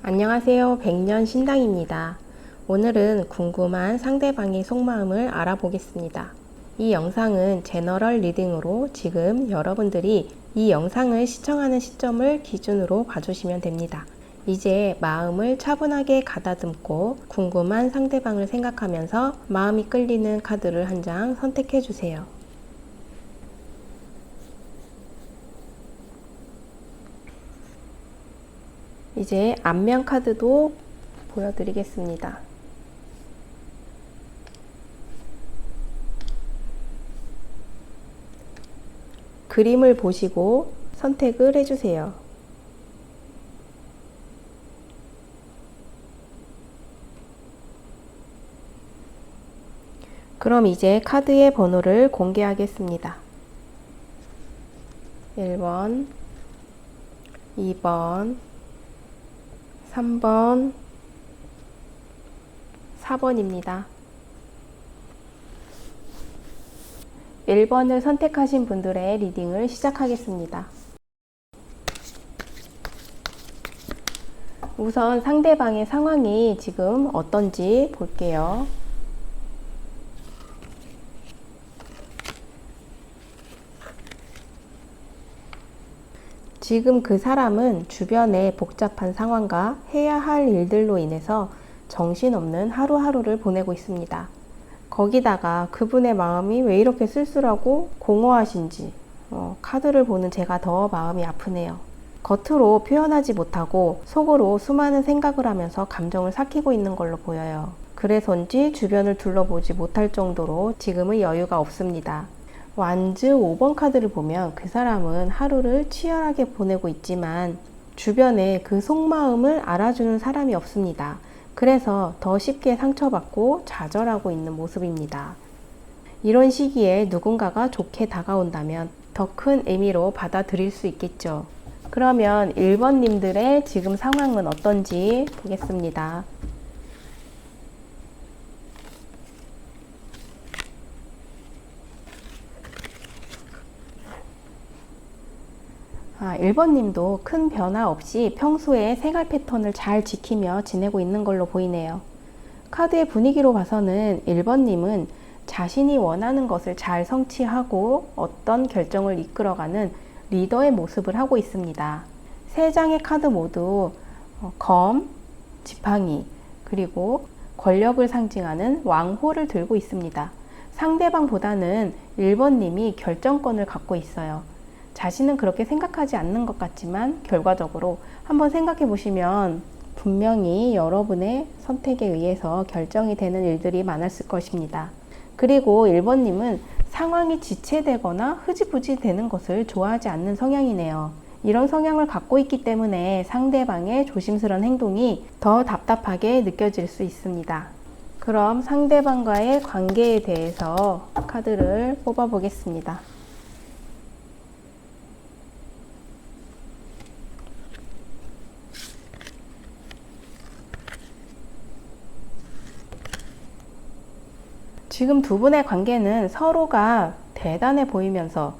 안녕하세요. 백년 신당입니다. 오늘은 궁금한 상대방의 속마음을 알아보겠습니다. 이 영상은 제너럴 리딩으로 지금 여러분들이 이 영상을 시청하는 시점을 기준으로 봐주시면 됩니다. 이제 마음을 차분하게 가다듬고 궁금한 상대방을 생각하면서 마음이 끌리는 카드를 한 장 선택해 주세요. 이제 안면 카드도 보여드리겠습니다. 그림을 보시고 선택을 해주세요. 그럼 이제 카드의 번호를 공개하겠습니다. 1번, 2번, 3번, 4번입니다. 1번을 선택하신 분들의 리딩을 시작하겠습니다. 우선 상대방의 상황이 지금 어떤지 볼게요. 지금 그 사람은 주변의 복잡한 상황과 해야 할 일들로 인해서 정신없는 하루하루를 보내고 있습니다. 거기다가 그분의 마음이 왜 이렇게 쓸쓸하고 공허하신지 카드를 보는 제가 더 마음이 아프네요. 겉으로 표현하지 못하고 속으로 수많은 생각을 하면서 감정을 삭히고 있는 걸로 보여요. 그래서인지 주변을 둘러보지 못할 정도로 지금은 여유가 없습니다. 완즈 5번 카드를 보면 그 사람은 하루를 치열하게 보내고 있지만 주변에 그 속마음을 알아주는 사람이 없습니다. 그래서 더 쉽게 상처받고 좌절하고 있는 모습입니다. 이런 시기에 누군가가 좋게 다가온다면 더 큰 의미로 받아들일 수 있겠죠. 그러면 1번님들의 지금 상황은 어떤지 보겠습니다. 1번님도 큰 변화 없이 평소에 생활 패턴을 잘 지키며 지내고 있는 걸로 보이네요. 카드의 분위기로 봐서는 1번님은 자신이 원하는 것을 잘 성취하고 어떤 결정을 이끌어가는 리더의 모습을 하고 있습니다. 세 장의 카드 모두 검, 지팡이, 그리고 권력을 상징하는 왕호를 들고 있습니다. 상대방보다는 1번님이 결정권을 갖고 있어요. 자신은 그렇게 생각하지 않는 것 같지만 결과적으로 한번 생각해 보시면 분명히 여러분의 선택에 의해서 결정이 되는 일들이 많았을 것입니다. 그리고 1번님은 상황이 지체되거나 흐지부지 되는 것을 좋아하지 않는 성향이네요. 이런 성향을 갖고 있기 때문에 상대방의 조심스러운 행동이 더 답답하게 느껴질 수 있습니다. 그럼 상대방과의 관계에 대해서 카드를 뽑아 보겠습니다. 지금 두 분의 관계는 서로가 대단해 보이면서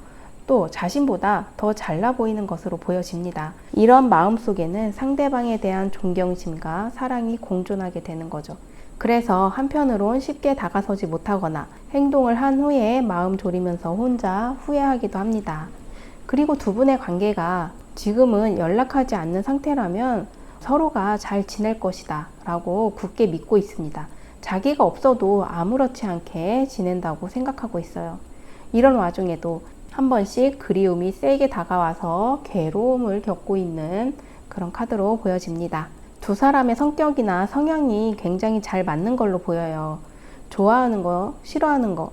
또 자신보다 더 잘나 보이는 것으로 보여집니다. 이런 마음 속에는 상대방에 대한 존경심과 사랑이 공존하게 되는 거죠. 그래서 한편으론 쉽게 다가서지 못하거나 행동을 한 후에 마음 졸이면서 혼자 후회하기도 합니다. 그리고 두 분의 관계가 지금은 연락하지 않는 상태라면 서로가 잘 지낼 것이다 라고 굳게 믿고 있습니다. 자기가 없어도 아무렇지 않게 지낸다고 생각하고 있어요. 이런 와중에도 한 번씩 그리움이 세게 다가와서 괴로움을 겪고 있는 그런 카드로 보여집니다. 두 사람의 성격이나 성향이 굉장히 잘 맞는 걸로 보여요. 좋아하는 거, 싫어하는 거,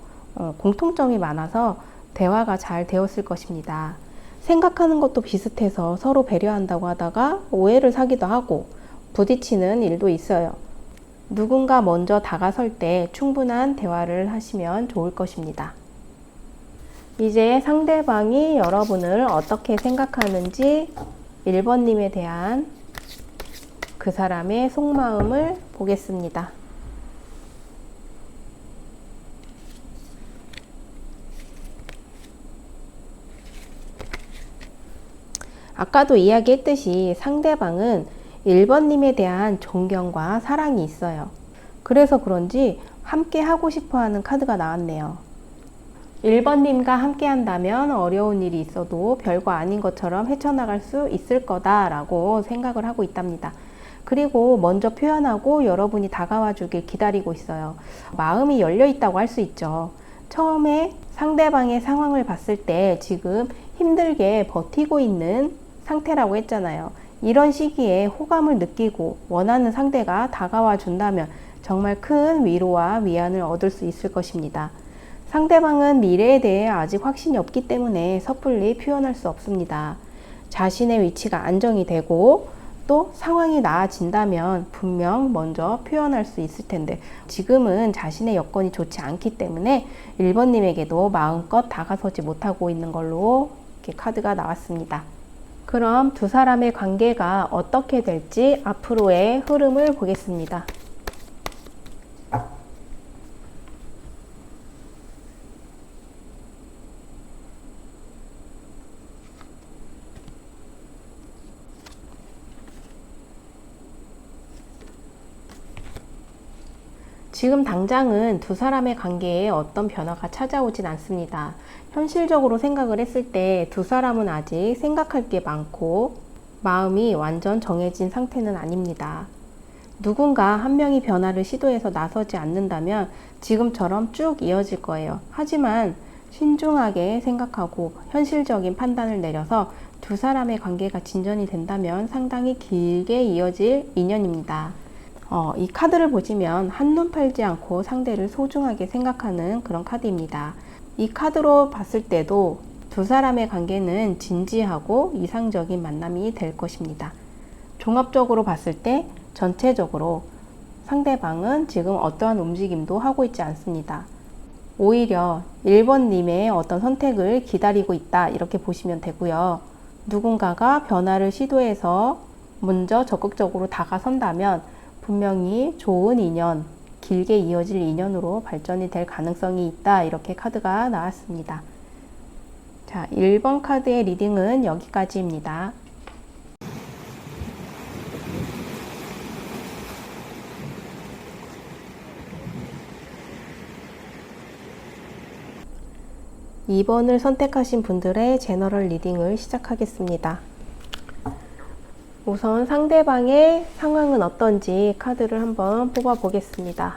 공통점이 많아서 대화가 잘 되었을 것입니다. 생각하는 것도 비슷해서 서로 배려한다고 하다가 오해를 사기도 하고 부딪히는 일도 있어요. 누군가 먼저 다가설 때 충분한 대화를 하시면 좋을 것입니다. 이제 상대방이 여러분을 어떻게 생각하는지 1번님에 대한 그 사람의 속마음을 보겠습니다. 아까도 이야기했듯이 상대방은 1번님에 대한 존경과 사랑이 있어요. 그래서 그런지 함께 하고 싶어 하는 카드가 나왔네요. 1번님과 함께 한다면 어려운 일이 있어도 별거 아닌 것처럼 헤쳐나갈 수 있을 거다라고 생각을 하고 있답니다. 그리고 먼저 표현하고 여러분이 다가와 주길 기다리고 있어요. 마음이 열려 있다고 할 수 있죠. 처음에 상대방의 상황을 봤을 때 지금 힘들게 버티고 있는 상태라고 했잖아요. 이런 시기에 호감을 느끼고 원하는 상대가 다가와 준다면 정말 큰 위로와 위안을 얻을 수 있을 것입니다. 상대방은 미래에 대해 아직 확신이 없기 때문에 섣불리 표현할 수 없습니다. 자신의 위치가 안정이 되고 또 상황이 나아진다면 분명 먼저 표현할 수 있을 텐데 지금은 자신의 여건이 좋지 않기 때문에 1번님에게도 마음껏 다가서지 못하고 있는 걸로 이렇게 카드가 나왔습니다. 그럼 두 사람의 관계가 어떻게 될지 앞으로의 흐름을 보겠습니다. 지금 당장은 두 사람의 관계에 어떤 변화가 찾아오진 않습니다. 현실적으로 생각을 했을 때 두 사람은 아직 생각할 게 많고 마음이 완전 정해진 상태는 아닙니다. 누군가 한 명이 변화를 시도해서 나서지 않는다면 지금처럼 쭉 이어질 거예요. 하지만 신중하게 생각하고 현실적인 판단을 내려서 두 사람의 관계가 진전이 된다면 상당히 길게 이어질 인연입니다. 이 카드를 보시면 한눈 팔지 않고 상대를 소중하게 생각하는 그런 카드입니다. 이 카드로 봤을 때도 두 사람의 관계는 진지하고 이상적인 만남이 될 것입니다. 종합적으로 봤을 때 전체적으로 상대방은 지금 어떠한 움직임도 하고 있지 않습니다. 오히려 1번님의 어떤 선택을 기다리고 있다 이렇게 보시면 되고요. 누군가가 변화를 시도해서 먼저 적극적으로 다가선다면 분명히 좋은 인연, 길게 이어질 인연으로 발전이 될 가능성이 있다 이렇게 카드가 나왔습니다. 자, 1번 카드의 리딩은 여기까지입니다. (2번을) 선택하신 분들의 제너럴 리딩을 시작하겠습니다. 우선 상대방의 상황은 어떤지 카드를 한번 뽑아 보겠습니다.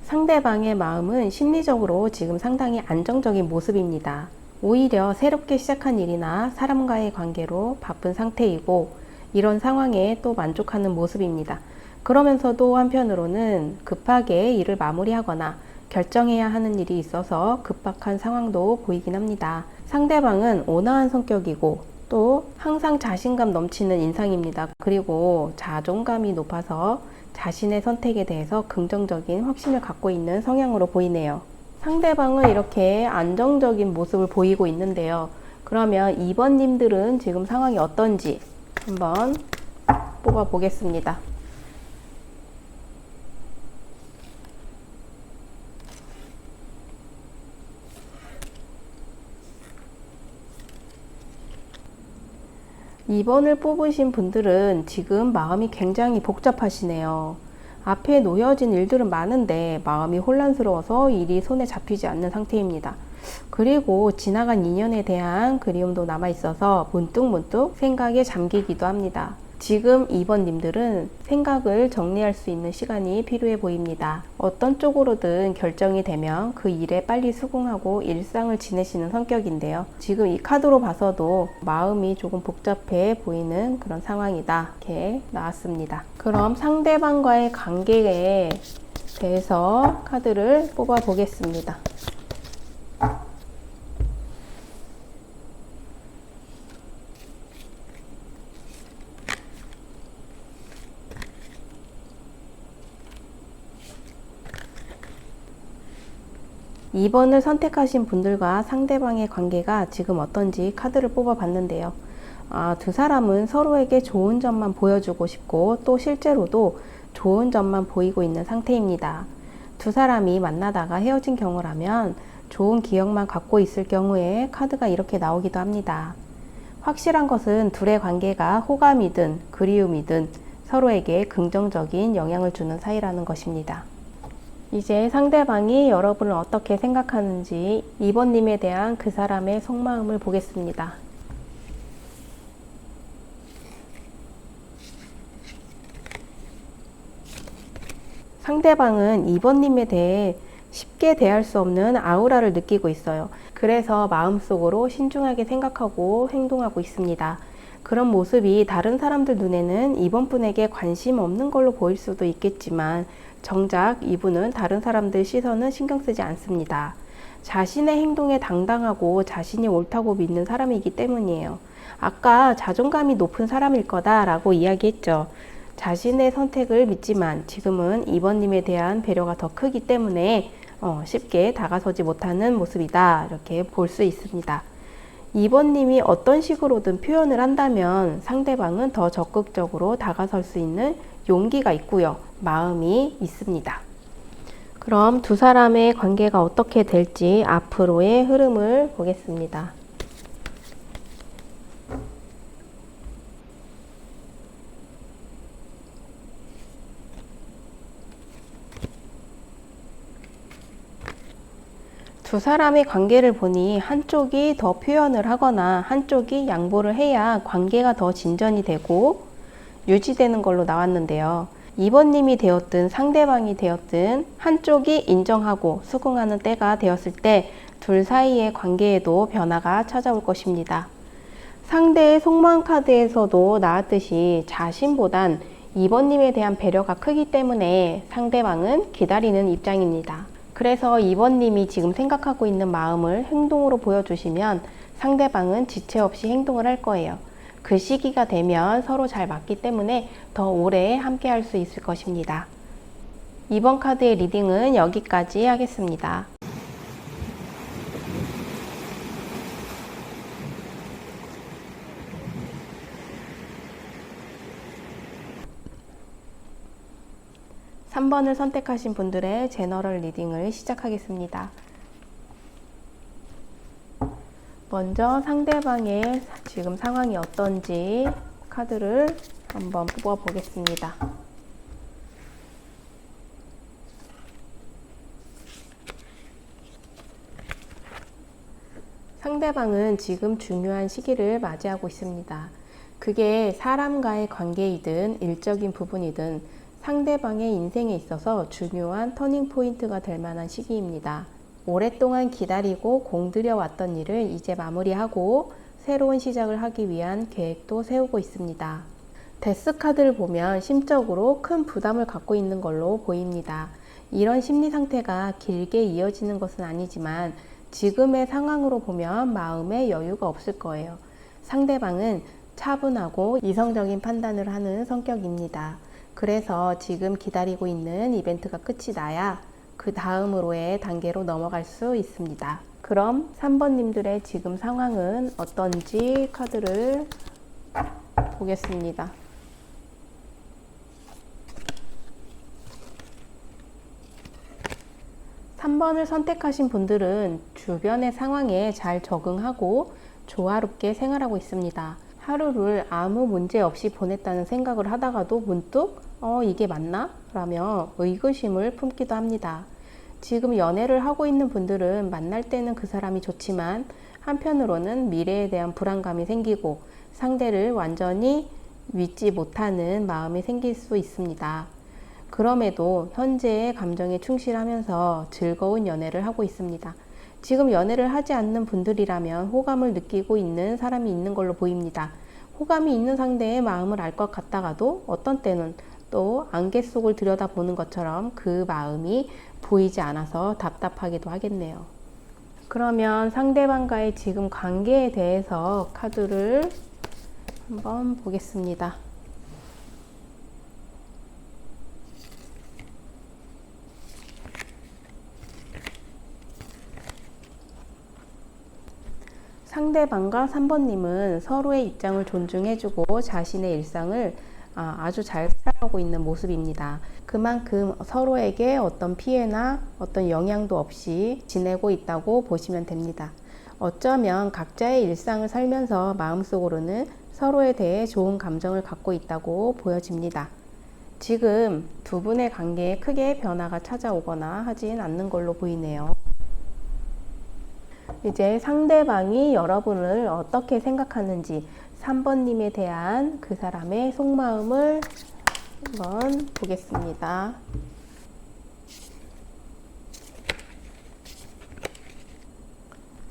상대방의 마음은 심리적으로 지금 상당히 안정적인 모습입니다. 오히려 새롭게 시작한 일이나 사람과의 관계로 바쁜 상태이고 이런 상황에 또 만족하는 모습입니다. 그러면서도 한편으로는 급하게 일을 마무리하거나 결정해야 하는 일이 있어서 급박한 상황도 보이긴 합니다. 상대방은 온화한 성격이고 또 항상 자신감 넘치는 인상입니다. 그리고 자존감이 높아서 자신의 선택에 대해서 긍정적인 확신을 갖고 있는 성향으로 보이네요. 상대방은 이렇게 안정적인 모습을 보이고 있는데요. 그러면 2번님들은 지금 상황이 어떤지 한번 뽑아 보겠습니다. 2번을 뽑으신 분들은 지금 마음이 굉장히 복잡하시네요. 앞에 놓여진 일들은 많은데 마음이 혼란스러워서 일이 손에 잡히지 않는 상태입니다. 그리고 지나간 인연에 대한 그리움도 남아 있어서 문득문득 생각에 잠기기도 합니다. 지금 2번님들은 생각을 정리할 수 있는 시간이 필요해 보입니다. 어떤 쪽으로든 결정이 되면 그 일에 빨리 수긍하고 일상을 지내시는 성격인데요. 지금 이 카드로 봐서도 마음이 조금 복잡해 보이는 그런 상황이다 이렇게 나왔습니다. 그럼 상대방과의 관계에 대해서 카드를 뽑아 보겠습니다. 2번을 선택하신 분들과 상대방의 관계가 지금 어떤지 카드를 뽑아 봤는데요. 두 사람은 서로에게 좋은 점만 보여주고 싶고 또 실제로도 좋은 점만 보이고 있는 상태입니다. 두 사람이 만나다가 헤어진 경우라면 좋은 기억만 갖고 있을 경우에 카드가 이렇게 나오기도 합니다. 확실한 것은 둘의 관계가 호감이든 그리움이든 서로에게 긍정적인 영향을 주는 사이라는 것입니다. 이제 상대방이 여러분을 어떻게 생각하는지 2번님에 대한 그 사람의 속마음을 보겠습니다. 상대방은 2번님에 대해 쉽게 대할 수 없는 아우라를 느끼고 있어요. 그래서 마음속으로 신중하게 생각하고 행동하고 있습니다. 그런 모습이 다른 사람들 눈에는 이번 분에게 관심 없는 걸로 보일 수도 있겠지만 정작 이분은 다른 사람들 시선은 신경 쓰지 않습니다. 자신의 행동에 당당하고 자신이 옳다고 믿는 사람이기 때문이에요. 아까 자존감이 높은 사람일 거다라고 이야기했죠. 자신의 선택을 믿지만 지금은 2번님에 대한 배려가 더 크기 때문에 쉽게 다가서지 못하는 모습이다, 이렇게 볼 수 있습니다. 2번님이 어떤 식으로든 표현을 한다면 상대방은 더 적극적으로 다가설 수 있는 용기가 있고요, 마음이 있습니다. 그럼 두 사람의 관계가 어떻게 될지 앞으로의 흐름을 보겠습니다. 두 사람의 관계를 보니 한쪽이 더 표현을 하거나 한쪽이 양보를 해야 관계가 더 진전이 되고 유지되는 걸로 나왔는데요. 2번님이 되었든 상대방이 되었든 한쪽이 인정하고 수긍하는 때가 되었을 때 둘 사이의 관계에도 변화가 찾아올 것입니다. 상대의 속마음 카드에서도 나왔듯이 자신보단 2번님에 대한 배려가 크기 때문에 상대방은 기다리는 입장입니다. 그래서 2번님이 지금 생각하고 있는 마음을 행동으로 보여주시면 상대방은 지체 없이 행동을 할 거예요. 그 시기가 되면 서로 잘 맞기 때문에 더 오래 함께 할 수 있을 것입니다. 이번 카드의 리딩은 여기까지 하겠습니다. (3번을) 선택하신 분들의 제너럴 리딩을 시작하겠습니다. 먼저 상대방의 지금 상황이 어떤지 카드를 한번 뽑아 보겠습니다. 상대방은 지금 중요한 시기를 맞이하고 있습니다. 그게 사람과의 관계이든 일적인 부분이든 상대방의 인생에 있어서 중요한 터닝 포인트가 될 만한 시기입니다. 오랫동안 기다리고 공들여 왔던 일을 이제 마무리하고 새로운 시작을 하기 위한 계획도 세우고 있습니다. 데스 카드를 보면 심적으로 큰 부담을 갖고 있는 걸로 보입니다. 이런 심리 상태가 길게 이어지는 것은 아니지만 지금의 상황으로 보면 마음에 여유가 없을 거예요. 상대방은 차분하고 이성적인 판단을 하는 성격입니다. 그래서 지금 기다리고 있는 이벤트가 끝이 나야 그 다음으로의 단계로 넘어갈 수 있습니다. 그럼 3번님들의 지금 상황은 어떤지 카드를 보겠습니다. (3번을) 선택하신 분들은 주변의 상황에 잘 적응하고 조화롭게 생활하고 있습니다. 하루를 아무 문제 없이 보냈다는 생각을 하다가도 문득 이게 맞나? 라며 의구심을 품기도 합니다. 지금 연애를 하고 있는 분들은 만날 때는 그 사람이 좋지만 한편으로는 미래에 대한 불안감이 생기고 상대를 완전히 믿지 못하는 마음이 생길 수 있습니다. 그럼에도 현재의 감정에 충실하면서 즐거운 연애를 하고 있습니다. 지금 연애를 하지 않는 분들이라면 호감을 느끼고 있는 사람이 있는 걸로 보입니다. 호감이 있는 상대의 마음을 알 것 같다가도 어떤 때는 또 안개 속을 들여다보는 것처럼 그 마음이 보이지 않아서 답답하기도 하겠네요. 그러면 상대방과의 지금 관계에 대해서 카드를 한번 보겠습니다. 상대방과 3번님은 서로의 입장을 존중해주고 자신의 일상을 아주 잘 살아오고 하고 있는 모습입니다. 그만큼 서로에게 어떤 피해나 어떤 영향도 없이 지내고 있다고 보시면 됩니다. 어쩌면 각자의 일상을 살면서 마음속으로는 서로에 대해 좋은 감정을 갖고 있다고 보여집니다. 지금 두 분의 관계에 크게 변화가 찾아오거나 하진 않는 걸로 보이네요. 이제 상대방이 여러분을 어떻게 생각하는지 3번님에 대한 그 사람의 속마음을 한번 보겠습니다.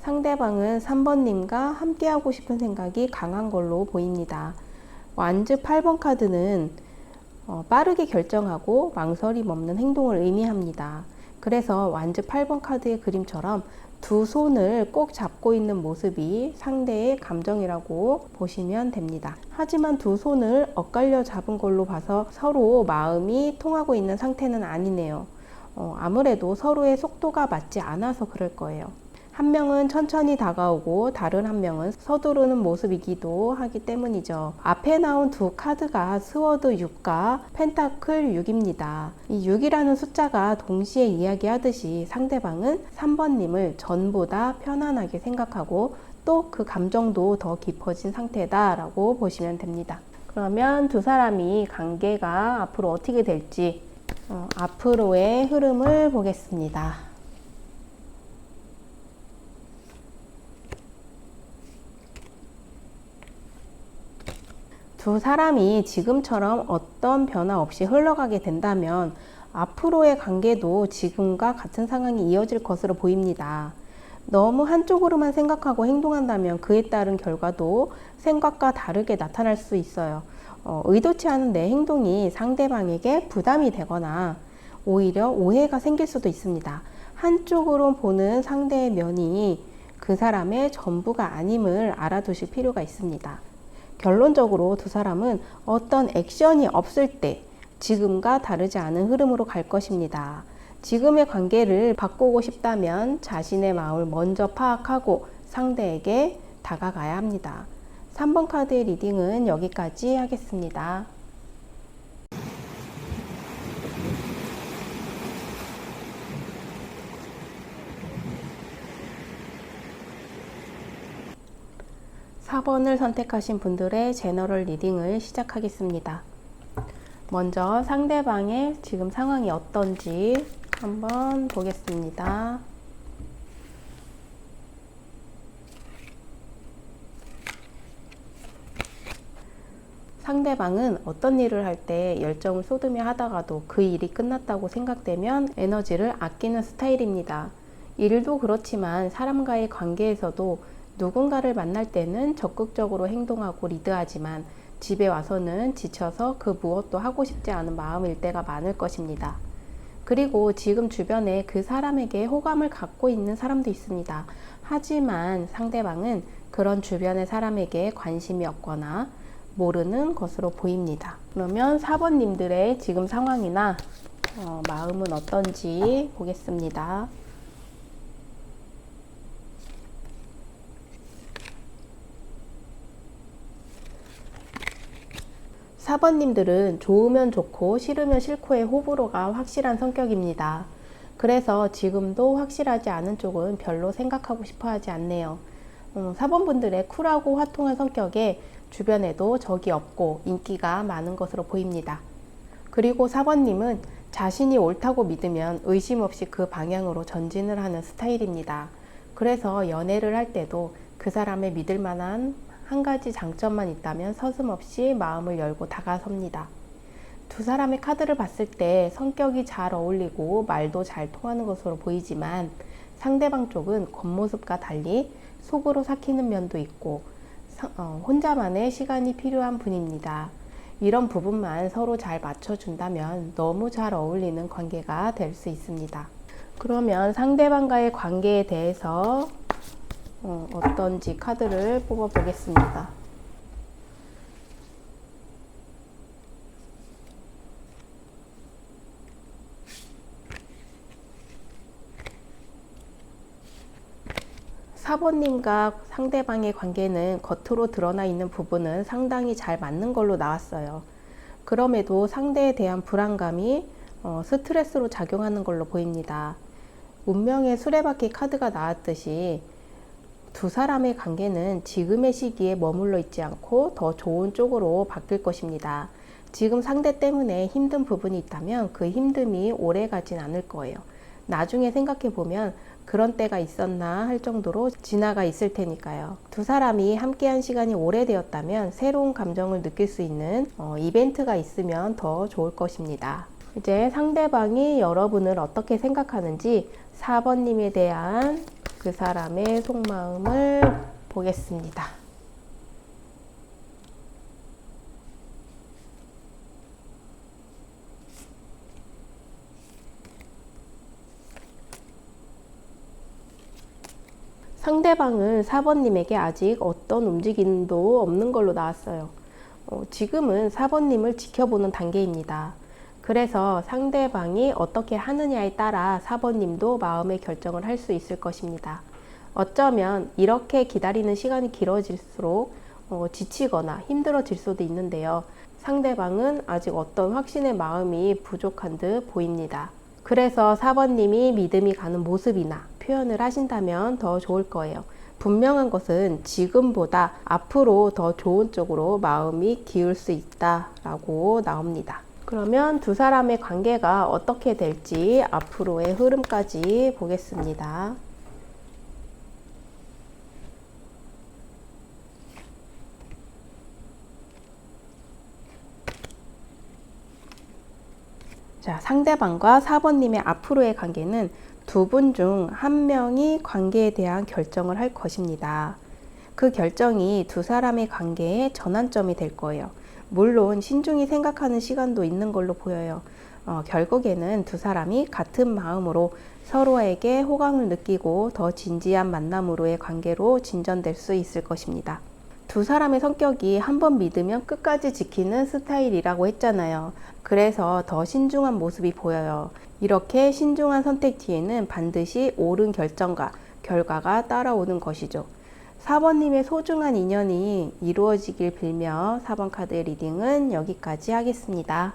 상대방은 3번님과 함께하고 싶은 생각이 강한 걸로 보입니다. 완즈 8번 카드는 빠르게 결정하고 망설임 없는 행동을 의미합니다. 그래서 완즈 8번 카드의 그림처럼 두 손을 꼭 잡고 있는 모습이 상대의 감정이라고 보시면 됩니다. 하지만 두 손을 엇갈려 잡은 걸로 봐서 서로 마음이 통하고 있는 상태는 아니네요. 아무래도 서로의 속도가 맞지 않아서 그럴 거예요. 한 명은 천천히 다가오고 다른 한 명은 서두르는 모습이기도 하기 때문이죠. 앞에 나온 두 카드가 스워드 6과 펜타클 6입니다. 이 6이라는 숫자가 동시에 이야기하듯이 상대방은 3번님을 전보다 편안하게 생각하고 또 그 감정도 더 깊어진 상태다라고 보시면 됩니다. 그러면 두 사람이 관계가 앞으로 어떻게 될지 앞으로의 흐름을 보겠습니다. 두 사람이 지금처럼 어떤 변화 없이 흘러가게 된다면 앞으로의 관계도 지금과 같은 상황이 이어질 것으로 보입니다. 너무 한쪽으로만 생각하고 행동한다면 그에 따른 결과도 생각과 다르게 나타날 수 있어요. 의도치 않은 내 행동이 상대방에게 부담이 되거나 오히려 오해가 생길 수도 있습니다. 한쪽으로 보는 상대의 면이 그 사람의 전부가 아님을 알아두실 필요가 있습니다. 결론적으로 두 사람은 어떤 액션이 없을 때 지금과 다르지 않은 흐름으로 갈 것입니다. 지금의 관계를 바꾸고 싶다면 자신의 마음을 먼저 파악하고 상대에게 다가가야 합니다. 3번 카드의 리딩은 여기까지 하겠습니다. (4번을) 선택하신 분들의 제너럴 리딩을 시작하겠습니다. 먼저 상대방의 지금 상황이 어떤지 한번 보겠습니다. 상대방은 어떤 일을 할 때 열정을 쏟으며 하다가도 그 일이 끝났다고 생각되면 에너지를 아끼는 스타일입니다. 일도 그렇지만 사람과의 관계에서도 누군가를 만날 때는 적극적으로 행동하고 리드하지만 집에 와서는 지쳐서 그 무엇도 하고 싶지 않은 마음일 때가 많을 것입니다. 그리고 지금 주변에 그 사람에게 호감을 갖고 있는 사람도 있습니다. 하지만 상대방은 그런 주변의 사람에게 관심이 없거나 모르는 것으로 보입니다. 그러면 4번님들의 지금 상황이나 마음은 어떤지 보겠습니다. 4번님들은 좋으면 좋고 싫으면 싫고의 호불호가 확실한 성격입니다. 그래서 지금도 확실하지 않은 쪽은 별로 생각하고 싶어 하지 않네요. 4번분들의 쿨하고 화통한 성격에 주변에도 적이 없고 인기가 많은 것으로 보입니다. 그리고 4번님은 자신이 옳다고 믿으면 의심 없이 그 방향으로 전진을 하는 스타일입니다. 그래서 연애를 할 때도 그 사람의 믿을 만한 한 가지 장점만 있다면 서슴없이 마음을 열고 다가섭니다. 두 사람의 카드를 봤을 때 성격이 잘 어울리고 말도 잘 통하는 것으로 보이지만 상대방 쪽은 겉모습과 달리 속으로 삭히는 면도 있고 혼자만의 시간이 필요한 분입니다. 이런 부분만 서로 잘 맞춰준다면 너무 잘 어울리는 관계가 될 수 있습니다. 그러면 상대방과의 관계에 대해서 어떤지 카드를 뽑아 보겠습니다. 사번님과 상대방의 관계는 겉으로 드러나 있는 부분은 상당히 잘 맞는 걸로 나왔어요. 그럼에도 상대에 대한 불안감이 스트레스로 작용하는 걸로 보입니다. 운명의 수레바퀴 카드가 나왔듯이 두 사람의 관계는 지금의 시기에 머물러 있지 않고 더 좋은 쪽으로 바뀔 것입니다. 지금 상대 때문에 힘든 부분이 있다면 그 힘듦이 오래 가진 않을 거예요. 나중에 생각해 보면 그런 때가 있었나 할 정도로 지나가 있을 테니까요. 두 사람이 함께한 시간이 오래되었다면 새로운 감정을 느낄 수 있는 이벤트가 있으면 더 좋을 것입니다. 이제 상대방이 여러분을 어떻게 생각하는지 4번님에 대한 그 사람의 속마음을 보겠습니다. 상대방은 4번님에게 아직 어떤 움직임도 없는 걸로 나왔어요. 지금은 4번님을 지켜보는 단계입니다. 그래서 상대방이 어떻게 하느냐에 따라 4번님도 마음의 결정을 할 수 있을 것입니다. 어쩌면 이렇게 기다리는 시간이 길어질수록 지치거나 힘들어질 수도 있는데요. 상대방은 아직 어떤 확신의 마음이 부족한 듯 보입니다. 그래서 4번님이 믿음이 가는 모습이나 표현을 하신다면 더 좋을 거예요. 분명한 것은 지금보다 앞으로 더 좋은 쪽으로 마음이 기울 수 있다라고 나옵니다. 그러면 두 사람의 관계가 어떻게 될지 앞으로의 흐름까지 보겠습니다. 자, 상대방과 4번님의 앞으로의 관계는 두 분 중 한 명이 관계에 대한 결정을 할 것입니다. 그 결정이 두 사람의 관계의 전환점이 될 거예요. 물론 신중히 생각하는 시간도 있는 걸로 보여요. 결국에는 두 사람이 같은 마음으로 서로에게 호감을 느끼고 더 진지한 만남으로의 관계로 진전될 수 있을 것입니다. 두 사람의 성격이 한번 믿으면 끝까지 지키는 스타일이라고 했잖아요. 그래서 더 신중한 모습이 보여요. 이렇게 신중한 선택 뒤에는 반드시 옳은 결정과 결과가 따라오는 것이죠. 4번님의 소중한 인연이 이루어지길 빌며 4번 카드 리딩은 여기까지 하겠습니다.